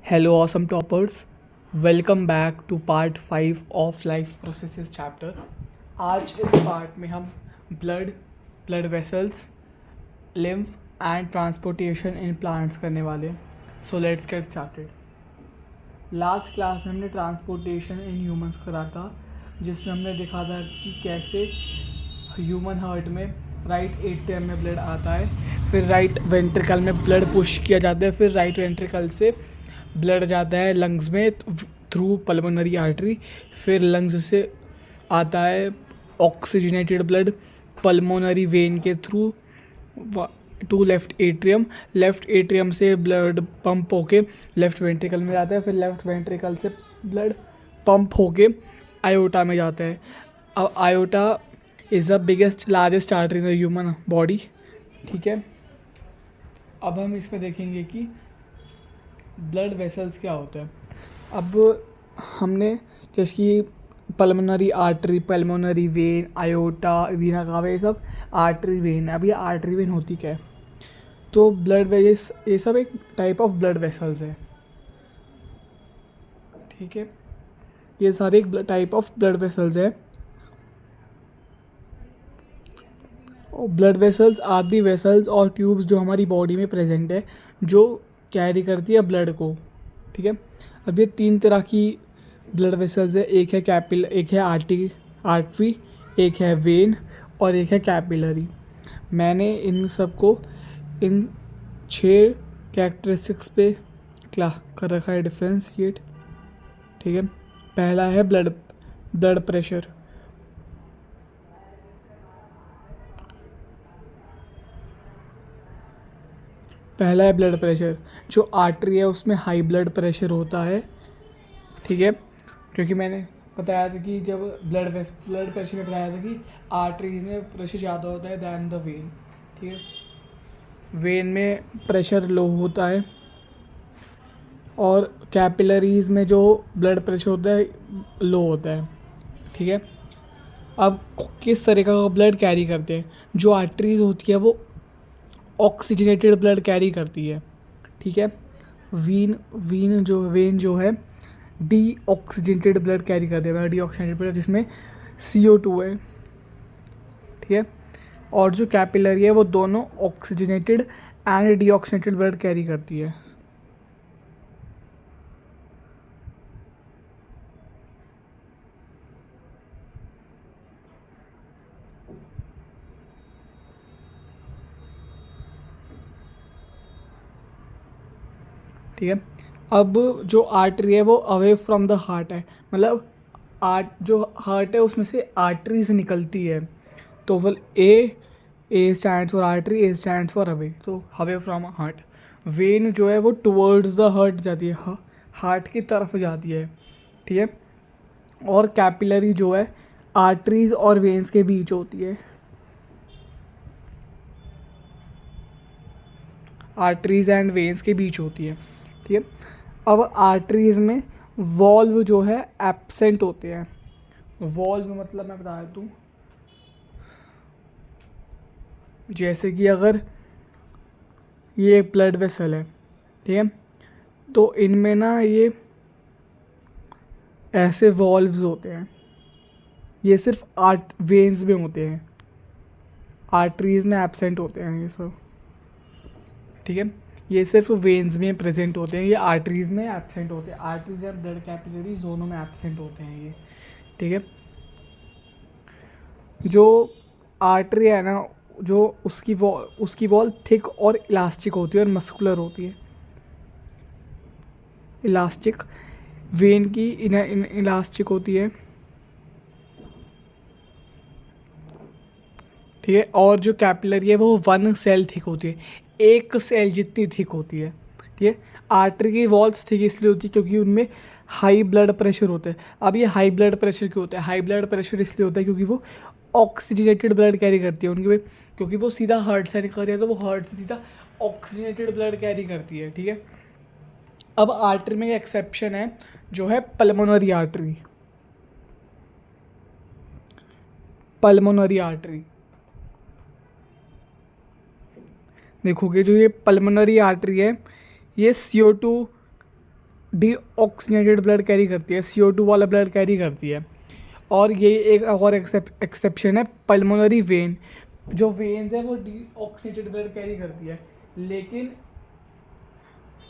Hello, awesome toppers. Welcome back to part 5 of life processes chapter. आज इस part में हम blood vessels, lymph and transportation in plants करने वाले हैं. So let's get started. Last class में हमने ट्रांसपोर्टेशन इन ह्यूमंस करा था, जिसमें हमने देखा था कि कैसे ह्यूमन हार्ट में राइट एट्रियम में ब्लड आता है, फिर राइट वेंट्रिकल में ब्लड पुश किया जाता है, फिर राइट वेंट्रिकल से ब्लड जाता है लंग्स में थ्रू पल्मोनरी आर्टरी, फिर लंग्स से आता है ऑक्सीजनेटेड ब्लड पल्मोनरी वेन के थ्रू टू लेफ़्ट एट्रियम से ब्लड पंप होके लेफ़्ट वेंट्रिकल में जाता है, फिर लेफ़्ट वेंट्रिकल से ब्लड पंप होके आयोटा में जाता है. अब iota is the biggest largest artery in the human body. ठीक है, अब हम इसमें देखेंगे कि ब्लड वेसल्स क्या होता है. अब हमने जैसे कि pulmonary artery, pulmonary vein, iota, Veena कावा, ये सब आर्टरी वेन है. अब ये आर्टरी वेन होती क्या है? तो ब्लड वेस ये सब एक टाइप ऑफ ब्लड वेसल्स है. ठीक है, ये सारे एक टाइप ऑफ ब्लड वेसल्स है. Blood vessels are the vessels और ट्यूब्स जो हमारी बॉडी में प्रेजेंट है, जो कैरी करती है ब्लड को. ठीक है, अब ये तीन तरह की ब्लड वेसल्स है. एक है एक है आर्टरी, एक है वेन और एक है कैपिलरी. मैंने इन सबको इन 6 कैरेक्टरिस्टिक्स पे कर रखा है डिफ्रेंशिएट. ठीक है, पहला है ब्लड प्रेशर. पहला है ब्लड प्रेशर. जो आर्टरी है उसमें हाई ब्लड प्रेशर होता है. ठीक है, क्योंकि मैंने बताया था कि जब ब्लड प्रेशर में बताया था कि आर्टरीज में प्रेशर ज़्यादा होता है दैन द वेन. ठीक है, वेन में प्रेशर लो होता है और कैपिलरीज में जो ब्लड प्रेशर होता है लो होता है. ठीक है, अब किस तरीक़ा का ब्लड कैरी करते हैं? जो आर्टरीज होती है वो ऑक्सीजनेटेड ब्लड कैरी करती है. ठीक है, वेन जो है डी ऑक्सीजनेटेड ब्लड कैरी करते हैं. डी ऑक्सीजनेटेड ब्लड जिसमें CO2 है. ठीक है, और जो कैपिलरी है वो दोनों oxygenated and D oxygenated blood carry करती है. ठीक है, अब जो आर्टरी है वो अवे फ्रॉम द हार्ट है, मतलब जो हार्ट है उसमें से आर्टरीज निकलती है. तो वल ए stands for artery, A stands for away, तो अवे फ्रॉम हार्ट. वेन जो है वो टुवर्ड्स द हार्ट जाती है, हार्ट की तरफ जाती है. ठीक है, और कैपिलरी जो है आर्टरीज और वेन्स के बीच होती है. आर्टरीज एंड वेन्स के बीच होती है. ठीक है, अब आर्टरीज में वॉल्व जो है एब्सेंट होते हैं. वॉल्व मतलब मैं बता देता हूँ, जैसे कि अगर ये एक ब्लड वेसल है, ठीक है, तो इनमें ना ये ऐसे वॉल्व्स होते हैं. ये सिर्फ वेन्स में होते हैं, आर्टरीज में एब्सेंट होते हैं ये सब. ठीक है, ये सिर्फ वेन्स में प्रेजेंट होते हैं, ये आर्टरीज में एब्सेंट होते हैं. आर्टरीज एंड ब्लड कैपिलरी दोनों में एब्सेंट होते हैं ये. ठीक है, जो आर्टरी है ना, जो उसकी वॉल थिक और इलास्टिक होती है और मस्कुलर होती है. इलास्टिक, वेन की इलास्टिक होती है. ठीक है, और जो कैपिलरी है वो 1 सेल थिक होती है, 1 सेल जितनी थिक होती है. ठीक है, आर्टरी की वॉल्स थिक इसलिए होती है क्योंकि उनमें हाई ब्लड प्रेशर होता है. अब ये हाई ब्लड प्रेशर क्यों होता है? हाई ब्लड प्रेशर इसलिए होता है क्योंकि वो ऑक्सीजनेटेड ब्लड कैरी करती है उनकी, क्योंकि वो सीधा हार्ट से निकल रही है, तो वो हार्ट से सीधा ऑक्सीजनेटेड ब्लड कैरी करती है. ठीक है, अब आर्टरी में एक्सेप्शन है जो है पल्मोनरी आर्टरी. पल्मोनरी आर्टरी देखोगे, जो ये पल्मोनरी आर्टरी है ये CO2 डीऑक्सीजनेटेड ब्लड कैरी करती है, CO2 वाला ब्लड कैरी करती है। और ये एक और एक्सेप्शन है पल्मोनरी वेन, जो वेन्स है वो डीऑक्सीजनेटेड ब्लड कैरी करती है, लेकिन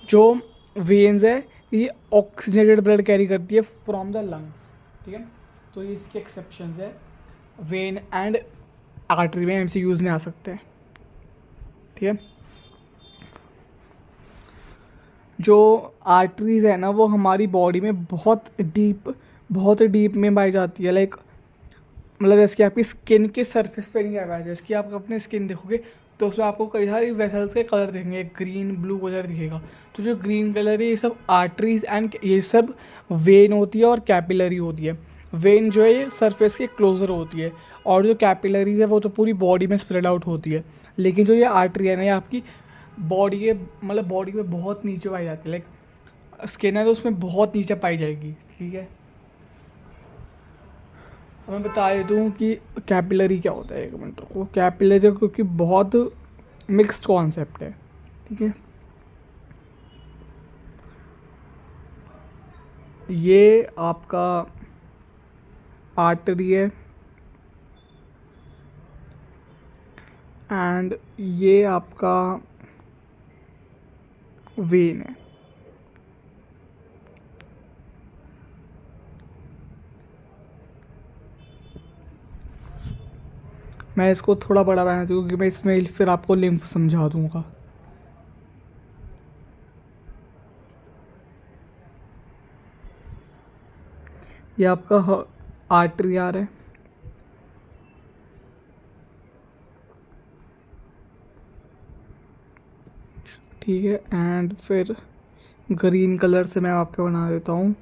जो वेन्स है ये ऑक्सीजनेटेड ब्लड कैरी करती है फ्रॉम द लंग्स। ठीक है, तो ये इसके एक्सेप्शंस है। वेन एंड आर्टरी में MCQs में आ सकते हैं। ठीक है, जो आर्टरीज है ना वो हमारी बॉडी में बहुत डीप में पाई जाती है। लाइक मतलब जैसे कि आपकी स्किन के सरफेस पे नहीं पाया, जैसे कि आप अपने स्किन देखोगे तो उसमें आपको कई सारी वेसल्स के कलर दिखेंगे, ग्रीन ब्लू कलर दिखेगा। तो जो ग्रीन कलर है ये सब आर्टरीज एंड ये सब वेन होती है और कैपिलरी होती है। वेन जो है ये सरफेस के क्लोजर होती है, और जो कैपिलरीज है वो तो पूरी बॉडी में स्प्रेड आउट होती है। लेकिन जो ये आर्टरी है ना ये आपकी बॉडी के मतलब बॉडी में बहुत नीचे पाई जाती है। लाइक स्किन है तो उसमें बहुत नीचे पाई जाएगी। ठीक है, मैं बता देता हूँ कि कैपिलरी क्या होता है। एक मिनट रुको, कैपिलरी क्योंकि बहुत मिक्स्ड कॉन्सेप्ट है। ठीक है, ये आपका आर्टरी है एंड ये आपका वेन है। मैं इसको थोड़ा बड़ा बनाना चाहिए क्योंकि मैं इसमें फिर आपको लिम्फ समझा दूंगा। ये आपका आर्टरी आ रहा है, ठीक है, एंड फिर ग्रीन कलर से मैं आपको बना देता हूँ,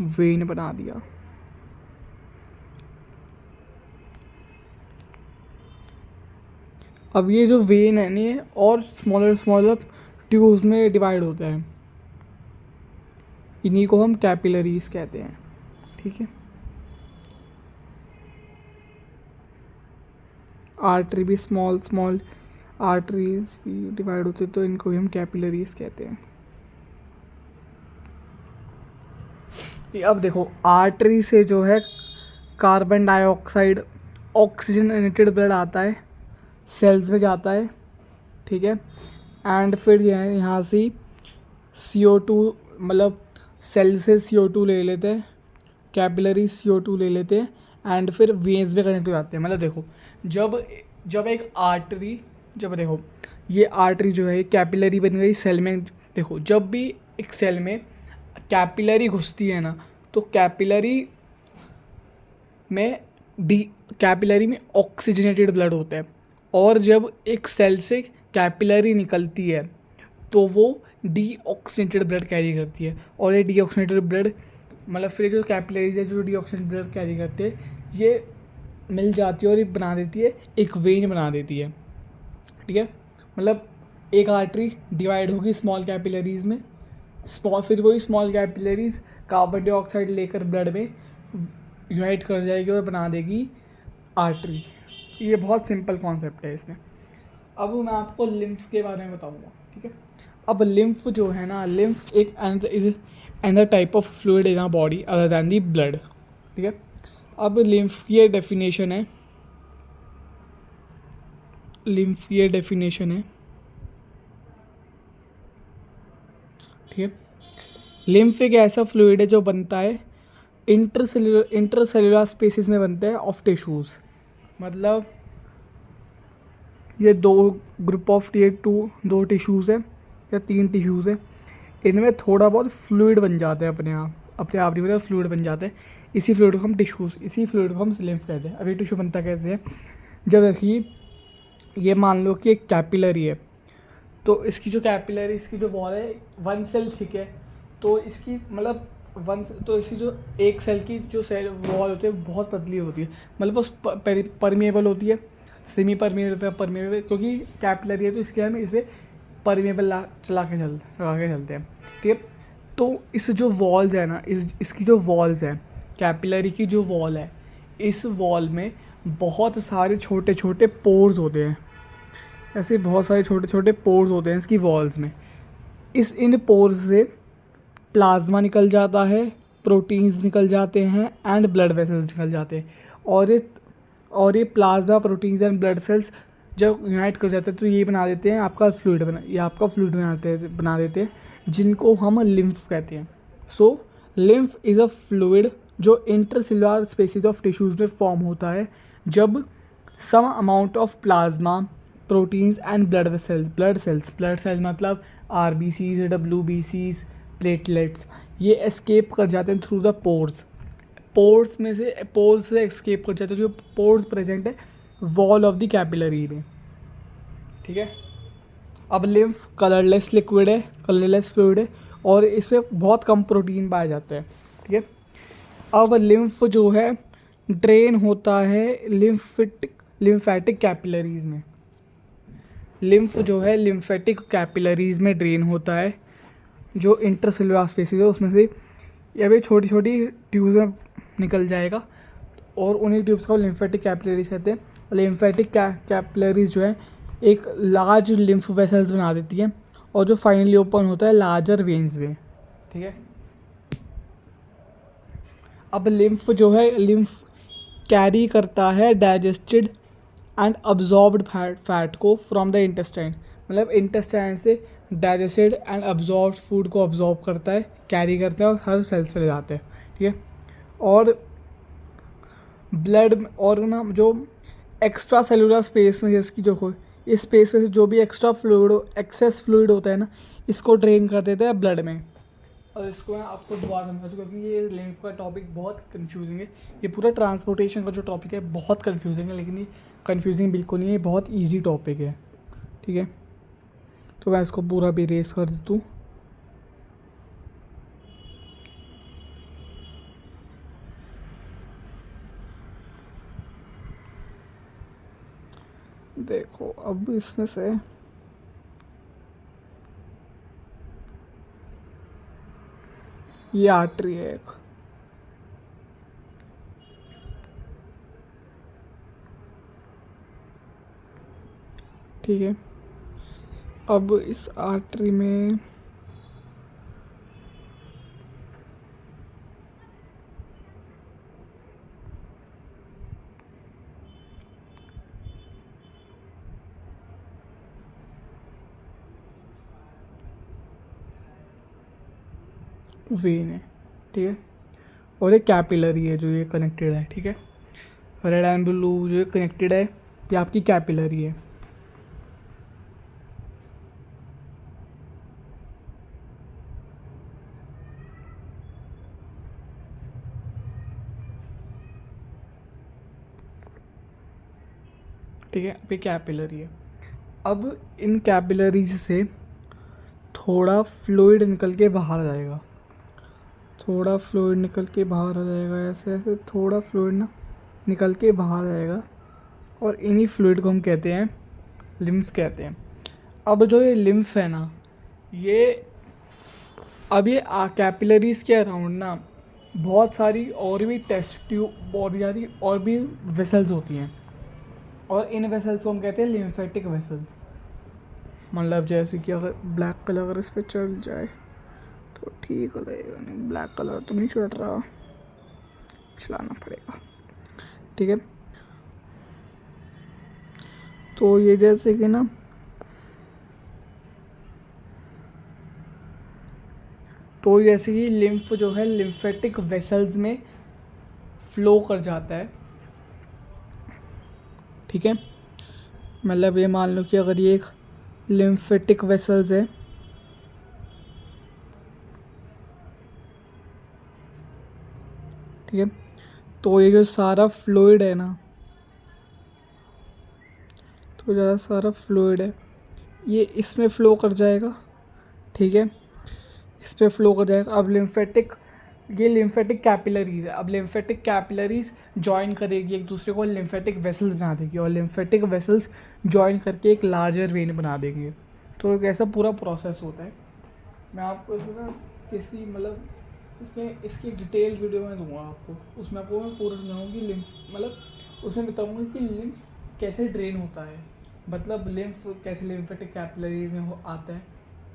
वेन बना दिया। अब ये जो वेन है ना ये और स्मॉलर ट्यूब्स में डिवाइड होता है, इन्हीं को हम कैपिलरीज कहते हैं। ठीक है, आर्टरी भी स्मॉल आर्टरीज भी डिवाइड होते हैं, तो इनको भी हम कैपिलरीज कहते हैं। अब देखो आर्टरी से जो है कार्बन डाइऑक्साइड ऑक्सीजनेटेड ब्लड आता है, सेल्स में जाता है। ठीक है, एंड फिर यहाँ से CO2 मतलब सेल से CO2 ले लेते हैं, कैपिलरी CO2 ले लेते हैं एंड फिर वेन्स में कनेक्ट हो जाते हैं। मतलब देखो जब एक आर्टरी, जब देखो ये आर्टरी जो है कैपिलरी बन गई सेल में। देखो जब भी एक सेल में कैपिलरी घुसती है ना तो कैपिलरी में ऑक्सीजनेटेड ब्लड होता है, और जब एक सेल से कैपिलरी निकलती है तो वो डीऑक्सीजनेटेड ब्लड कैरी करती है। और ये डीऑक्सीजनेटेड ब्लड मतलब फिर जो कैपिलरीज है जो डीऑक्सीजनेटेड ब्लड कैरी करते हैं ये मिल जाती है और ये बना देती है एक वेन बना देती है। ठीक है, मतलब एक आर्टरी डिवाइड होगी स्मॉल कैपिलरीज में, फिर वही स्मॉल कैपिलरीज कार्बन डाइऑक्साइड लेकर ब्लड में यूनाइट कर जाएगी और बना देगी आर्टरी। ये बहुत सिंपल कॉन्सेप्ट है इसमें। अब मैं आपको लिम्फ के बारे में बताऊंगा। ठीक है, अब लिम्फ जो है ना, लिम्फ एक another type of fluid in our body other than the blood. ठीक है, अब लिम्फ की डेफिनेशन है, ठीक है। लिम्फ एक ऐसा फ्लूइड है जो बनता है इंटरसेलुलर स्पेसिस में बनता है ऑफ टिश्यूज़। मतलब ये दो ग्रुप ऑफ दो टिश्यूज़ है या 3 टिश्यूज़ है, इनमें थोड़ा बहुत फ्लूइड बन जाता है अपने आप नहीं, मतलब फ्लूइड बन जाता है। इसी फ्लूइड को हम लिम्फ कहते हैं। अब ये टिश्यू बनता कैसे है, जब देखिए ये मान लो कि एक कैपिलरी है, तो इसकी जो वॉल है 1 सेल थिक है, तो इसकी मतलब इसकी जो एक सेल की जो सेल वॉल होती है बहुत पतली होती है, मतलब उस परमिएबल होती है, सेमी परमिएबल क्योंकि कैपिलरी है तो इसके हम इसे परमिएबल लगा के चलते हैं। ठीक है, तो इस जो वॉल्स है ना, इसकी जो वॉल्स है कैपिलरी की जो वॉल है, इस वॉल में बहुत सारे छोटे छोटे पोर्स होते हैं। ऐसे बहुत सारे छोटे छोटे पोर्स होते हैं इसकी वॉल्स में। इन पोर्स से प्लाज्मा निकल जाता है, प्रोटीन्स निकल जाते हैं एंड ब्लड वेसल्स निकल जाते हैं। और ये plasma, proteins and blood sales जब यूनाइट कर जाते हैं तो ये बना देते हैं आपका फ्लूइड बना देते हैं जिनको हम लिम्फ कहते हैं। So lymph is a fluid जो इंटरसेल्युलर स्पेसिस ऑफ टिश्यूज़ में फॉर्म होता है जब some amount of plasma, proteins and blood cells मतलब RBCs, WBCs, प्लेटलेट्स, ये एस्केप कर जाते हैं थ्रू द पोर्स से एस्केप कर जाते हैं, जो पोर्स प्रेजेंट है वॉल ऑफ द कैपिलरी में। ठीक है। अब लिम्फ कलरलेस फ्लूइड है और इसमें बहुत कम प्रोटीन पाया जाता है। ठीक है। अब लिम्फ जो है ड्रेन होता है लिम्फेटिक कैपिलरीज में। लिम्फ जो है लिम्फेटिक कैपिलरीज में ड्रेन होता है, जो इंटरसेल्युलर स्पेसिस है उसमें से ये भी छोटी छोटी ट्यूब्स में निकल जाएगा और उन्हीं ट्यूब्स को लिम्फेटिक कैपिलरीज कहते हैं। लिम्फेटिक कैपिलरीज जो है एक लार्ज लिम्फ वेसल्स बना देती हैं और जो फाइनली ओपन होता है लार्जर वेन्स में। ठीक है। अब लिम्फ कैरी करता है डाइजेस्टेड एंड अब्जॉर्ब्ड फैट को फ्रॉम द इंटेस्टाइन, मतलब इंटेस्टाइन से डाइजेस्टेड एंड अब्जॉर्ब्ड फूड को अब्जॉर्ब करता है, कैरी करता है और हर सेल्स पे ले जाते हैं। ठीक है। और ब्लड और ना जो एक्स्ट्रा सेलुलर स्पेस में जिसकी जो हो, इस स्पेस में से जो भी एक्सेस फ्लूइड होता है ना, इसको ड्रेन कर देता है ब्लड में। और इसको मैं आपको दोबारा समझा दूँ क्योंकि ये लिम्फ का टॉपिक बहुत कंफ्यूजिंग है। ये पूरा ट्रांसपोर्टेशन का जो टॉपिक है बहुत कंफ्यूजिंग है, लेकिन ये कंफ्यूजिंग बिल्कुल नहीं है, बहुत ईजी टॉपिक है। ठीक है। तो मैं इसको पूरा भी रेस कर देता हूँ। देखो अब इसमें से ये आर्टरी है एक, ठीक है। अब इस आर्टरी में वेन है। ठीक है। और एक कैपिलरी है जो ये कनेक्टेड है। ठीक है। रेड एंड ब्लू जो ये कनेक्टेड है, ये आपकी कैपिलरी है। ठीक है। अब ये कैपिलरी है। अब इन कैपिलरीज से थोड़ा फ्लूइड निकल के बाहर आ जाएगा, ऐसे थोड़ा फ्लूइड ना निकल के बाहर आ जाएगा और इन्हीं फ्लूइड को हम कहते हैं लिम्फ कहते हैं। अब जो ये लिम्फ है ना, ये अब ये कैपिलरीज के अराउंड ना बहुत सारी और भी टेस्ट ट्यूब और भी वेसल्स होती हैं और इन वेसल्स को हम कहते हैं लिम्फेटिक वेसल्स। मतलब जैसे कि अगर ब्लैक कलर अगर इस पर चढ़ जाए तो ठीक हो जाएगा, नहीं ब्लैक कलर तो नहीं चढ़ रहा, चलाना पड़ेगा। ठीक है। तो ये जैसे कि ना लिम्फ जो है लिम्फेटिक वेसल्स में फ्लो कर जाता है। ठीक है। मतलब ये मान लो कि अगर ये एक लिम्फेटिक वेसल्स है, ठीक है, तो ये जो सारा फ्लूइड है ना, तो ज़्यादा सारा फ्लूइड है ये इसमें फ़्लो कर जाएगा। ठीक है। इस पर फ्लो कर जाएगा। अब ये लिम्फेटिक कैपिलरीज है। अब लिम्फेटिक कैपिलरीज जॉइन करेगी एक दूसरे को, लिम्फेटिक वेसल्स बना देगी और लिम्फेटिक वेसल्स जॉइन करके एक लार्जर वेन बना देंगे। तो एक ऐसा पूरा प्रोसेस होता है। मैं आपको इसमें ना किसी मतलब इसकी डिटेल वीडियो में दूंगा आपको, उसमें आपको मैं पूरा समझाऊँगा कि लिम्फ मतलब उसमें बताऊँगा कि लिम्फ कैसे ड्रेन होता है, मतलब लिम्फ कैसे लिम्फेटिक कैपिलरीज में आता है।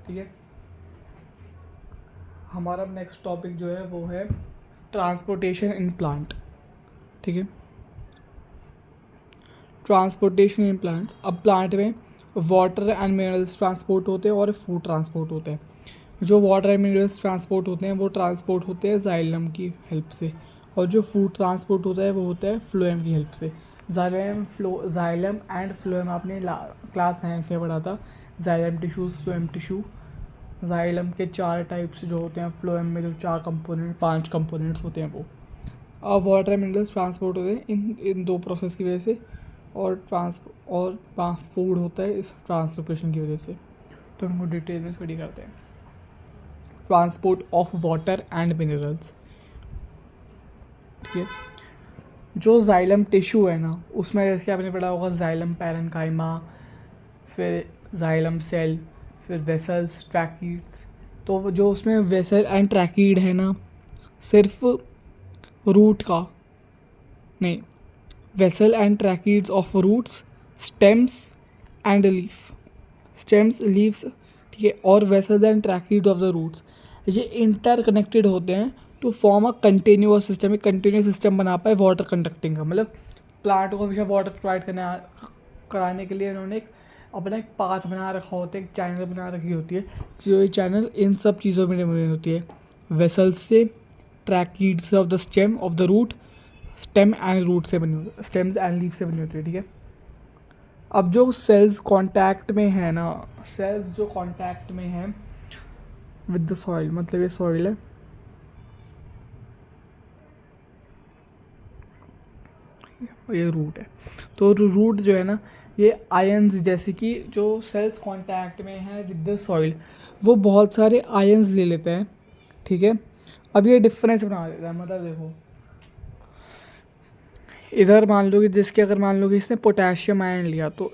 ठीक है। हमारा नेक्स्ट टॉपिक जो है वो है ट्रांसपोर्टेशन इन प्लांट। ठीक है, ट्रांसपोर्टेशन इन प्लांट्स। अब प्लांट में वाटर एंड मिनरल्स ट्रांसपोर्ट होते हैं और फूड ट्रांसपोर्ट होते हैं। जो वाटर एंड मिनरल्स ट्रांसपोर्ट होते हैं वो ट्रांसपोर्ट होते हैं जाइलम की हेल्प से, और जो फूड ट्रांसपोर्ट होता है वो होता है फ्लोएम की हेल्प से। जाइलम एंड फ्लोएम आपने क्लास 9 में पढ़ा था। Xylem tissues, phloem tissue. Xylem के 4 टाइप्स जो होते हैं, फ्लोएम में जो 5 कंपोनेंट्स होते हैं वो। अब वाटर एंड मिनरल्स ट्रांसपोर्ट होते हैं इन 2 प्रोसेस की वजह से, और फूड होता है इस ट्रांसलोकेशन की वजह से। तो हम डिटेल में स्टडी करते हैं transport of water and minerals. ठीक है, जो जाइलम टिश्यू है ना, उसमें जैसे आपने पढ़ा होगा जाइलम पैरेन्काइमा, फिर जाइलम सेल, फिर वेसल्स, ट्रैकीड्स। तो वो जो उसमें वेसल एंड ट्रैकीड है ना, सिर्फ रूट का नहीं, vessel and tracheids of roots, stems and leaf, stems, leaves, ठीक है, और vessels and tracheids of the roots, ये इंटरकनेक्टेड होते हैं to form a continuous system. एक कंटिन्यूस सिस्टम बना पाए वाटर कंडक्टिंग का। मतलब प्लांट को हमेशा वाटर प्रोवाइड कराने के लिए उन्होंने एक अपना एक पाथ बना रखा होता है, एक चैनल बना रखी होती है, जो ये चैनल इन सब चीज़ों में बनी होती है, वेसल्स से, tracheids of the stem of the root, stem and root से बनी होती है, स्टेम्स एंड लीफ से बनी होती है। ठीक है, अब जो सेल्स कांटेक्ट में है ना, सेल्स जो कांटेक्ट में है विद द सॉइल, मतलब ये सॉइल है, ये रूट है। तो रूट जो है ना, ये आयंस, जैसे कि जो सेल्स कांटेक्ट में है विद द सॉइल, वो बहुत सारे आयंस ले लेते हैं। ठीक है, अब ये डिफरेंस बना देता है। मतलब देखो, इधर मान लो कि अगर मान लो कि इसने पोटेशियम आयन लिया, तो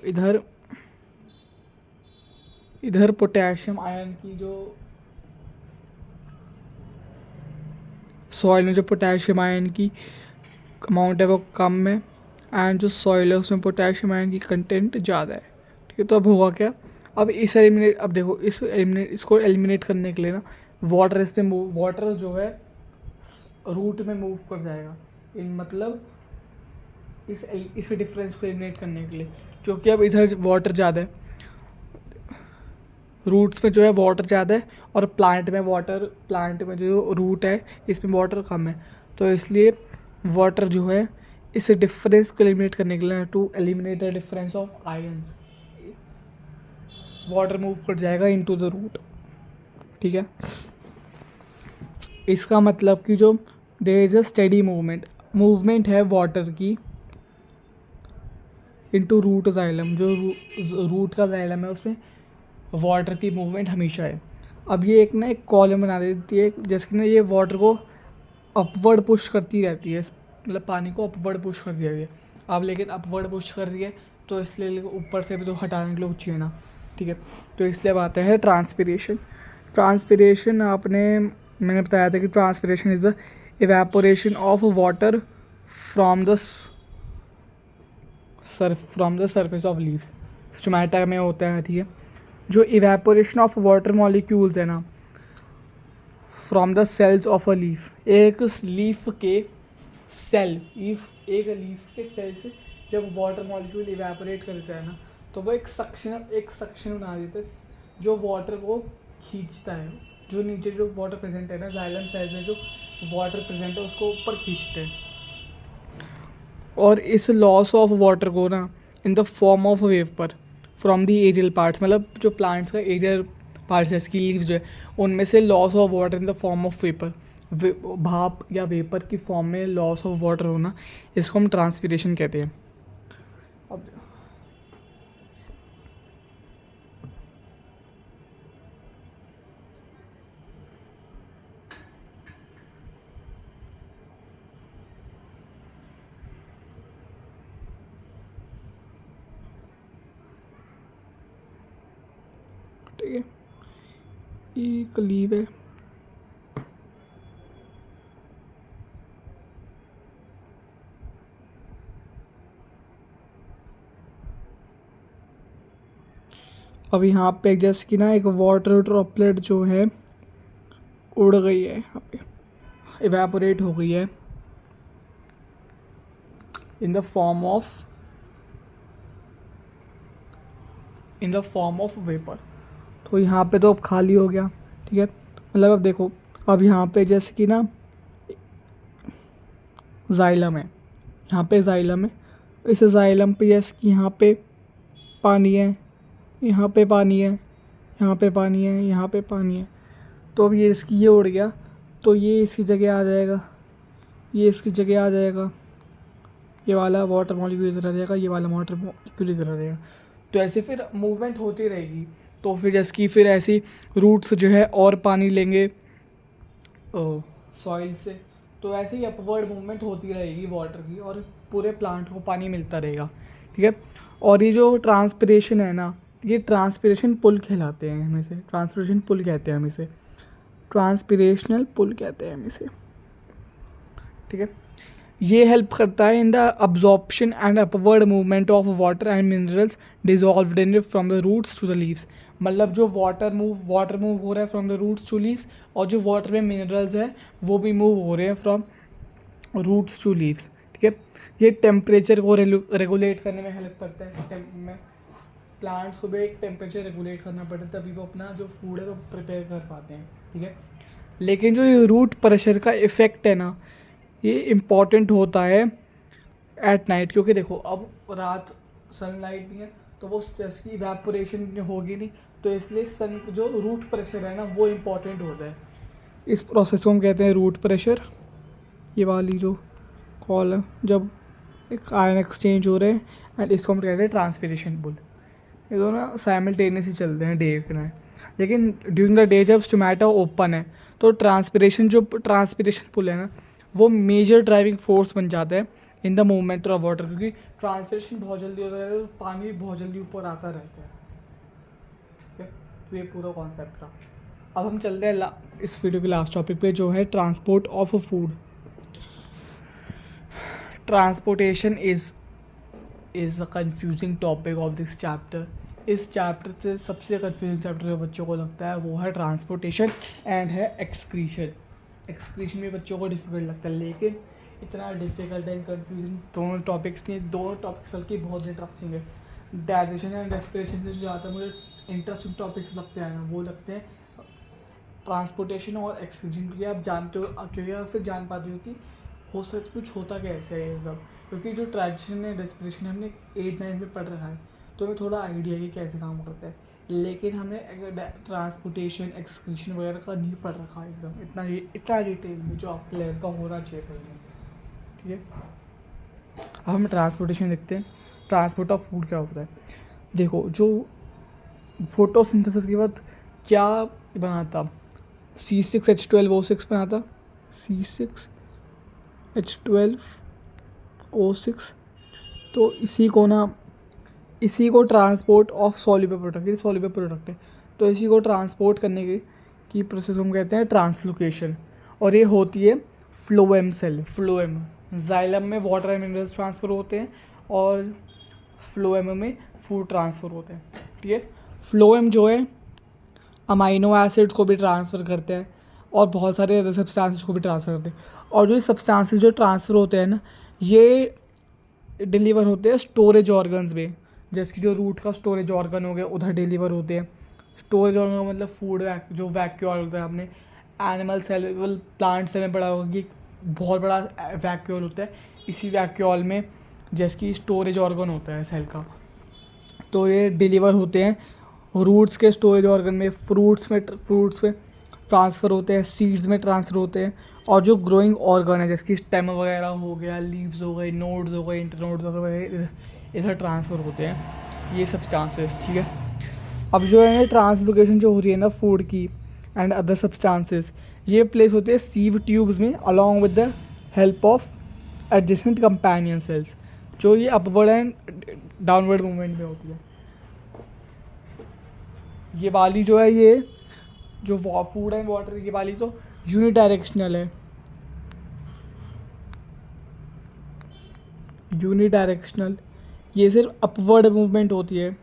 इधर पोटेशियम आयन की जो सॉइल में जो पोटेशियम आयन की अमाउंट है वो कम है, एंड जो सॉइल है उसमें पोटेशियम आयन की कंटेंट ज़्यादा है। ठीक है, तो अब हुआ क्या, अब देखो इसको एलिमिनेट करने के लिए ना, वाटर जो है रूट में मूव कर जाएगा। मतलब इस डिफरेंस को एलिमिनेट करने के लिए, क्योंकि अब इधर वाटर ज़्यादा है, रूट्स में जो है वाटर ज़्यादा है, और प्लांट में जो रूट है इसमें वाटर कम है। तो इसलिए वाटर जो है, इस डिफरेंस को एलिमिनेट करने के लिए, to eliminate the difference of ions, water move कर जाएगा इनटू द रूट। ठीक है, इसका मतलब कि जो there is a steady movement है वाटर की इनटू रूट जाइलम, जो रूट का जाइलम है उसमें वाटर की मूवमेंट हमेशा है। अब ये एक कॉलम बना देती है, जैसे कि ना ये वाटर को अपवर्ड पुश करती रहती है, मतलब पानी को अपवर्ड पुश कर दिया गया। अब लेकिन अपवर्ड पुश कर रही है, तो इसलिए ऊपर से भी तो हटाने के लिए चाहिए ना। ठीक है, तो इसलिए अब आता है ट्रांसपिरेशन मैंने बताया था कि transpiration is the evaporation of water from the surface of leaves. Stomata में होता है। ठीक है, जो इवेपोरेशन ऑफ वाटर मॉलिक्यूल्स है ना from the cells of a leaf, एक लीफ के सेल से जब वाटर मॉलिक्यूल इवेपोरेट कर देता है ना, तो वो एक सक्शन बना देता है जो वाटर को खींचता है। जो नीचे जो वाटर प्रेजेंट है ना, जाइलम सेल्स में जो वाटर प्रेजेंट है उसको ऊपर खींचते हैं। और इस लॉस ऑफ वाटर को ना in the form of vapour from the aerial parts, मतलब जो प्लांट्स का एरियल पार्ट्स है, इसकी लीव्स जो है, उनमें से loss of water in the form of vapour, भाप या वेपर की फॉर्म में लॉस ऑफ वाटर होना, इसको हम ट्रांसपिरेशन कहते हैं। अब ठीक है, एक लीव है, अब यहाँ पे जैसे कि ना एक वाटर ड्रॉपलेट जो है उड़ गई है, यहाँ पे इवेपोरेट हो गई है in the form of vapour. तो यहाँ पे तो अब खाली हो गया, ठीक है। मतलब अब देखो, अब यहाँ पे जैसे कि ना जाइलम है, यहाँ पे जाइलम है, इस जाइलम पे जैसे कि यहाँ पे पानी है, यहाँ पे पानी है, यहाँ पे पानी है, यहाँ पे पानी है। तो अब ये इसकी ये उड़ गया, तो ये इसकी जगह आ जाएगा, ये इसकी जगह आ जाएगा, ये वाला वाटर मॉलिक्यूल इधर आ जाएगा, ये वाला वाटर मॉलिक्यूल इधर आ जाएगा। तो ऐसे फिर मूवमेंट होती रहेगी। तो फिर जैसे कि फिर ऐसी रूट्स जो है और पानी लेंगे सॉइल से, तो ऐसे ही अपवर्ड मूवमेंट होती रहेगी वाटर की, और पूरे प्लांट को पानी मिलता रहेगा, ठीक है। और ये जो ट्रांसपिरेशन है ना, ये ट्रांसपिरेशन पुल कहलाते हैं, हम इसे ट्रांसपिरेशन पुल कहते हैं, हम इसे ट्रांसपिरेशनल पुल कहते हैं हम इसे, ठीक है। ये हेल्प करता है in the absorption and upward movement of water and minerals dissolved in from the roots to the leaves. मतलब जो वाटर मूव हो रहा है from the roots to leaves, और जो वाटर में मिनरल्स हैं वो भी मूव हो रहे हैं फ्रॉम रूट्स टू लीव्स, ठीक है। ये टेम्परेचर को रेगुलेट करने में हेल्प करता है। प्लांट्स को भी एक टेम्परेचर रेगुलेट करना पड़ता है, तभी वो अपना जो फूड है वो प्रिपेयर कर पाते हैं, ठीक है। लेकिन जो ये रूट प्रेशर का इफ़ेक्ट है ना, ये इम्पॉर्टेंट होता है एट नाइट, क्योंकि देखो अब रात सनलाइट नहीं है तो वो जैसे की इवेपोरेशन होगी नहीं, तो इसलिए सन जो रूट प्रेशर है ना वो इम्पॉर्टेंट होता है। इस प्रोसेस को हम कहते हैं रूट प्रेशर। ये वाली जो कॉल है, जब एक आयन एक्सचेंज हो रहे हैं, एंड इसको हम कहते हैं ट्रांसपिरेशन पुल। ये दोनों साइमल्टेनियसली चलते हैं डे के नाइट। लेकिन ड्यूरिंग द डे जब स्टोमेटा ओपन है, तो ट्रांसपिरेशन पुल है ना, वो मेजर ड्राइविंग फोर्स बन जाता है in the movement of water, क्योंकि ट्रांसपिरेशन बहुत जल्दी होता है तो पानी भी बहुत जल्दी ऊपर आता रहता है, ठीक है। तो ये पूरा कॉन्सेप्ट था। अब हम चलते हैं इस वीडियो के लास्ट टॉपिक पे, जो है transport of food. Transportation is a confusing topic of this chapter. इस चैप्टर से सबसे कन्फ्यूजिंग चैप्टर जो बच्चों को लगता है वो है ट्रांसपोर्टेशन एंड है एक्सक्रीशन। एक्सक्रीशन भी बच्चों को डिफिकल्ट लगता है, लेकिन इतना डिफिकल्ट एंड कन्फ्यूजिंग दोनों टॉपिक्स नहीं, दोनों टॉपिक्स बल्कि बहुत इंटरेस्टिंग है। डाइजेशन एंड रेस्पिरेशन से जो ज़्यादा मुझे इंटरेस्टिंग टॉपिक्स लगते हैं ना, वो लगते हैं ट्रांसपोर्टेशन और एक्सक्रीशन, क्योंकि आप जानते हो, क्योंकि आप फिर जान पाते हो कि हो सच कुछ होता कैसे है ये सब। क्योंकि जो डाइजेशन एंड रेस्पिरेशन हमने 8-9 में पढ़ रखा है, तो हमें थोड़ा आइडिया है कि कैसे काम करता है, लेकिन हमने ट्रांसपोर्टेशन एक्सक्रीशन वगैरह का नहीं पढ़ रखा है एकदम इतना डिटेल में, जो आपके लेवल का होना चाहिए सही में, ठीक है। अब हम ट्रांसपोर्टेशन देखते हैं। ट्रांसपोर्ट ऑफ फूड क्या होता है। देखो, जो फोटोसिंथेसिस के बाद क्या बनाता, C6H12O6 बनाता, C6H12O6। तो इसी को ट्रांसपोर्ट ऑफ सॉल्युबल प्रोडक्ट, ये सॉल्युबल प्रोडक्ट है, तो इसी को ट्रांसपोर्ट करने की प्रोसेस हम कहते हैं ट्रांसलोकेशन। और ये होती है फ्लोएम फ्लोएम जाइलम में वाटर एंड मिनरल्स ट्रांसफ़र होते हैं, और फ्लोएम में फूड ट्रांसफ़र होते हैं, ठीक है। फ्लोएम जो है अमाइनो एसिड्स को भी ट्रांसफ़र करते हैं, और बहुत सारे अदर सब्सटेंसेस को भी ट्रांसफ़र करते हैं। और जो सब्सटेंसेस जो ट्रांसफ़र होते हैं ना, ये डिलीवर होते हैं स्टोरेज ऑर्गन्स में, जैसे कि जो रूट का स्टोरेज ऑर्गन हो गया उधर डिलीवर होते हैं। स्टोरेज ऑर्गन मतलब फूड जो वैक्यूल होता है, आपने एनिमल सेल प्लांट सेल में पढ़ा होगा कि बहुत बड़ा वैक्यूल होता है, इसी वैक्यूल में जैसे कि स्टोरेज ऑर्गन होता है सेल का, तो ये डिलीवर होते हैं रूट्स के स्टोरेज ऑर्गन में, फ्रूट्स में ट्रांसफ़र होते हैं, सीड्स में ट्रांसफ़र होते हैं, और जो ग्रोइंग ऑर्गन है जैसे कि स्टेम वगैरह हो गया, लीव्स हो गए, नोड्स हो गए, इंटरनोड्स वगैरह, इधर ट्रांसफ़र होते हैं ये सब्सटेंसेस, ठीक है। अब जो है ट्रांसलोकेशन जो हो रही है ना फूड की एंड अदर सब्सटेंसेस, ये प्लेस होते हैं सीव ट्यूब्स में along with the help of adjacent companion cells, जो ये अपवर्ड एंड डाउनवर्ड मूवमेंट में होती है। ये वाली जो है, ये जो फूड एंड वाटर, ये वाली तो यूनिडायरेक्शनल है, यूनिडायरेक्शनल, ये सिर्फ अपवर्ड मूवमेंट होती है।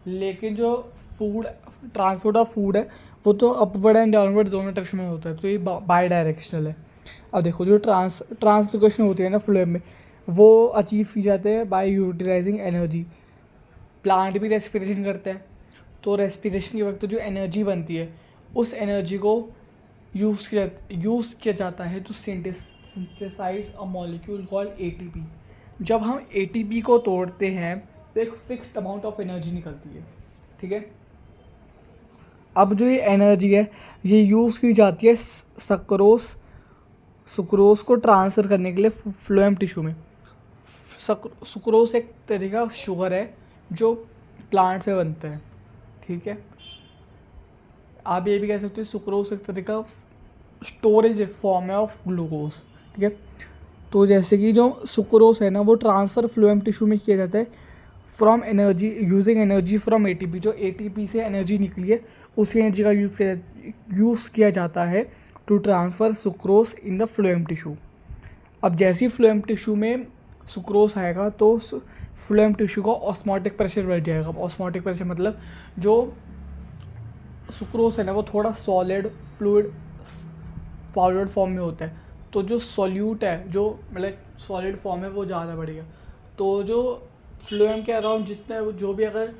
लेकिन जो फूड ट्रांसपोर्ट ऑफ फूड है वो तो अपवर्ड एंड डाउनवर्ड दोनों डायरेक्शन में होता है, तो ये बाई डायरेक्शनल है। अब देखो जो ट्रांसलोकेशन होती है ना फ्लोएम में, वो अचीव की जाते हैं बाय यूटिलाइजिंग एनर्जी। प्लांट भी रेस्पिरेशन करते हैं, तो रेस्पिरेशन के वक्त जो एनर्जी बनती है उस एनर्जी को यूज़ किया जाता है to synthesize a molecule called ATP. जब हम एटीपी को तोड़ते हैं तो एक फिक्स्ड अमाउंट ऑफ एनर्जी निकलती है, ठीक है। अब जो ये एनर्जी है ये यूज़ की जाती है सुक्रोज को ट्रांसफ़र करने के लिए फ्लोएम टिश्यू में। सुक्रोज एक तरीका शुगर है जो प्लांट से बनता है, ठीक है। आप ये भी कह सकते हो सुक्रोज एक तरीका स्टोरेज फॉर्म है ऑफ ग्लूकोज, ठीक है। तो जैसे कि जो सुक्रोज है ना वो ट्रांसफ़र फ्लोएम टिश्यू में किया जाता है from energy using energy from ATP. जो एटीपी से एनर्जी निकली है उसी एनर्जी का यूज़ किया जाता है to transfer sucrose in the phloem tissue. अब जैसे ही फ्लोएम टिश्यू में सुक्रोज आएगा तो फ्लोएम टिश्यू का ऑस्मोटिक प्रेशर बढ़ जाएगा। ऑस्मोटिक प्रेशर मतलब जो सुक्रोज है ना वो थोड़ा सॉलिड फ्लूइड पाउडर फॉर्म में होता है, तो जो सॉल्यूट है जो मतलब सॉलिड फॉर्म है वो ज़्यादा बढ़ेगा। तो जो फ्लोएम के अराउंड जितने जो भी अगर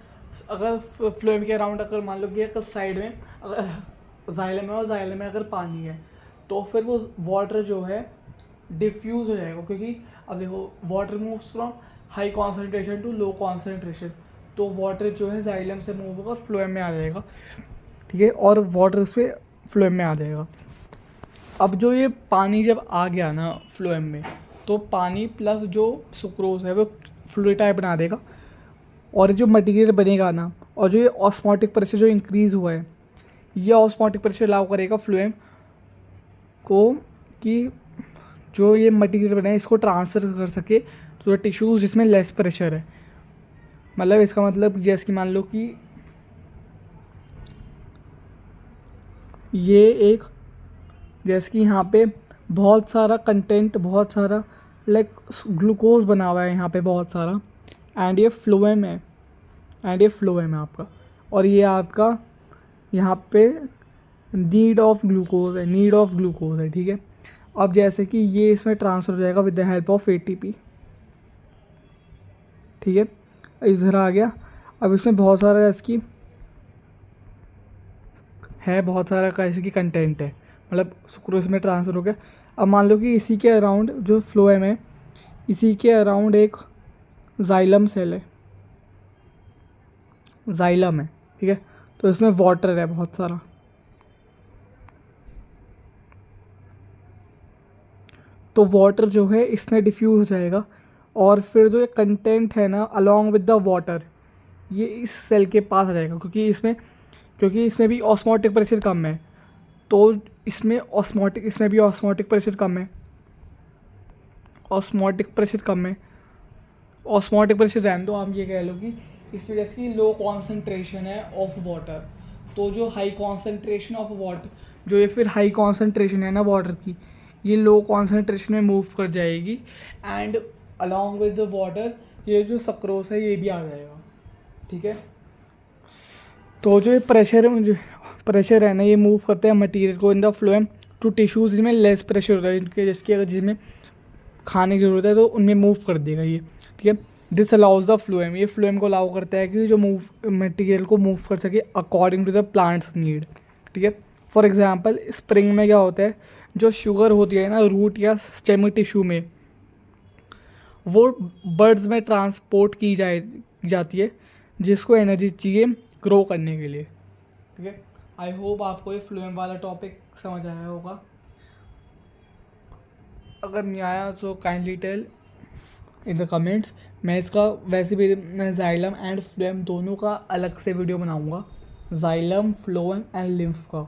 फ्लोएम के अराउंड अगर मान लो कि अगर साइड में अगर जाइलम है और जाइलम में अगर पानी है तो फिर वो वाटर जो है डिफ्यूज़ हो जाएगा, क्योंकि अब देखो water moves from high concentration to low concentration, तो वाटर जो है जाइलम से मूव होकर फ्लोएम में आ जाएगा, ठीक है, और वाटर उस पर फ्लोएम में आ जाएगा। अब जो ये पानी जब आ गया ना फ्लोएम में तो पानी प्लस जो सुक्रोज है वो फ्लूइड टाइप बना देगा, और जो मटेरियल बनेगा ना और जो ये ऑस्मोटिक प्रेशर जो इंक्रीज़ हुआ है ये ऑस्मोटिक प्रेशर अलाउ करेगा फ्लोएम को कि जो ये मटेरियल बना है इसको ट्रांसफ़र कर सके तो टिश्यूज़ जिसमें लेस प्रेशर है। मतलब इसका मतलब जैसे कि मान लो कि ये एक जैसे कि यहाँ पे बहुत सारा कंटेंट बहुत सारा लाइक ग्लूकोज बना हुआ है यहाँ पे बहुत सारा, एंड ये फ्लोएम है आपका, और ये आपका यहाँ पे नीड ऑफ ग्लूकोज है, ठीक है। अब जैसे कि ये इसमें ट्रांसफ़र हो जाएगा with the help of ATP, ठीक है, इधर आ गया। अब इसमें बहुत सारा इसकी है बहुत सारा कैसे की कंटेंट है, मतलब सुक्रोज में ट्रांसफ़र हो गया। अब मान लो कि इसी के अराउंड जो फ्लोएम है इसी के अराउंड एक जाइलम सेल है, ठीक है, तो इसमें वाटर है बहुत सारा, तो वाटर जो है इसमें डिफ्यूज़ हो जाएगा, और फिर जो ये कंटेंट है ना अलॉन्ग विद द वाटर ये इस सेल के पास आ जाएगा, क्योंकि इसमें भी ऑस्मोटिक प्रेशर कम है, तो इसमें भी ऑस्मोटिक प्रेशर कम है, ऑस्मोटिक प्रेशर रहने दो, आप ये कह लो कि इसमें जैसे कि लो कॉन्सेंट्रेशन है ऑफ वाटर, तो जो हाई कॉन्सेंट्रेशन ऑफ वाटर जो ये फिर हाई कॉन्सेंट्रेशन है ना वाटर की ये लो कॉन्सेंट्रेशन में मूव कर जाएगी, and along with the water ये जो सक्रोस है ये भी आ जाएगा, ठीक है। तो जो ये प्रेशर है ना ये मूव करते हैं मटेरियल को in the phloem to tissues जिसमें लेस प्रेशर होता है, जिनके जिसकी अगर जिसमें खाने की ज़रूरत है तो उनमें मूव कर देगा ये, ठीक है। दिस अलाउज द फ्लोएम, ये फ्लोएम को अलाउ करता है कि जो मटेरियल को मूव कर सके according to the plants need, ठीक है। फॉर एग्जांपल स्प्रिंग में क्या होता है, जो शुगर होती है ना रूट या स्टेम टिश्यू में वो बर्ड्स में ट्रांसपोर्ट की जाती है जिसको एनर्जी चाहिए ग्रो करने के लिए, ठीक है। आई होप आपको ये फ्लोएम वाला टॉपिक समझ आया होगा, अगर नहीं आया तो kindly tell in the comments. मैं इसका वैसे भी जाइलम एंड फ्लोएम दोनों का अलग से वीडियो बनाऊंगा, जाइलम फ्लोएम एंड लिम्फ का,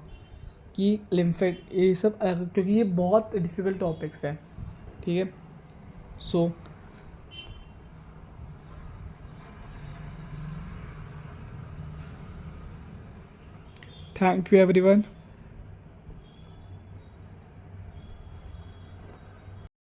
कि लिम्फेट ये सब अलग, क्योंकि ये बहुत डिफ़िकल्ट टॉपिक्स हैं, ठीक है। So thank you everyone.